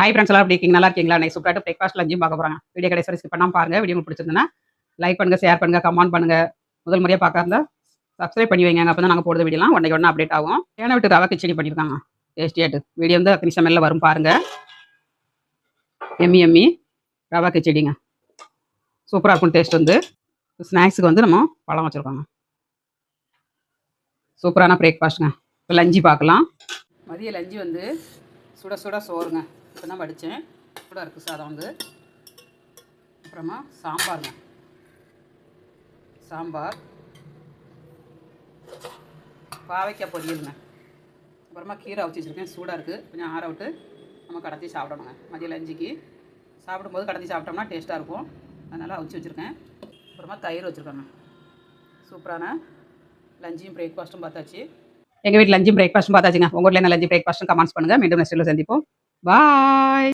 Hi friends எல்லாம் எப்படி இருக்கீங்க? நல்லா இருக்கீங்களா? இன்னைக்கு சூப்பராட்டு பிரேக்ஃபாஸ்ட் லஞ்சும் பார்க்க போறாங்க. வீடியோ கடைசி வரை ஸ்கிப் பண்ணாம பாருங்க. வீடியோ உங்களுக்கு பிடிச்சிருந்ததுன்னா லைக் பண்ணுங்க, ஷேர் பண்ணுங்க, கமெண்ட் பண்ணுங்க. முதல் முறையா பார்க்க இருந்தா சப்ஸ்கிரைப் பண்ணி வைங்க. அப்பதான் நாங்க போடுற வீடியோலாம் உடனே அப்டேட் ஆகும். தேனை விட்டு ரவா கிச்சடி பண்ணியிருக்காங்க. டேஸ்டியாட்டு வீடியோ வந்து அக்னி சமையல்ல வரும் பாருங்க. எம்மி எம்மி ரவா கிச்சடிங்க. சூப்பராக இருக்கும் டேஸ்ட் வந்து. ஸ்நாக்ஸுக்கு வந்து நம்ம பழம் வச்சுருக்கோங்க. சூப்பரான பிரேக்ஃபாஸ்ட்டுங்க. இப்போ லஞ்சு பார்க்கலாம். மதிய லஞ்சு வந்து சுட சுட சோறுங்க. இப்போ தான் வடித்தேன். கூட இருக்குது சாதம் வந்து. அப்புறமா சாம்பாருங்க. சாம்பார், பாவைக்காய் பொரியலுங்க. அப்புறமா கீரை அவிச்சு வச்சுருக்கேன். சூடாக இருக்குது. கொஞ்சம் ஆற விட்டு நம்ம கடத்தி சாப்பிடணுங்க. மதிய லஞ்சுக்கு சாப்பிடும்போது கடத்தி சாப்பிட்டோம்னா டேஸ்ட்டாக இருக்கும். அதனால் அவிச்சு வச்சுருக்கேன். அப்புறமா தயிர் வச்சுருக்காங்க. சூப்பரான லஞ்சும் பிரேக்ஃபாஸ்ட்டும் பார்த்தாச்சு. எங்கள் வீட்டில் லஞ்சும் பிரேக்ஃபாஸ்ட்டும் பார்த்தாச்சுங்க. உங்கள் வீட்டில் என்ன லஞ்சு பிரேக்ஃபாஸ்ட்டும் கமெண்ட்ஸ் பண்ணுங்கள். மீண்டும் நெக்ஸ்ட் வீடியோவில் சந்திப்போம். பாய்.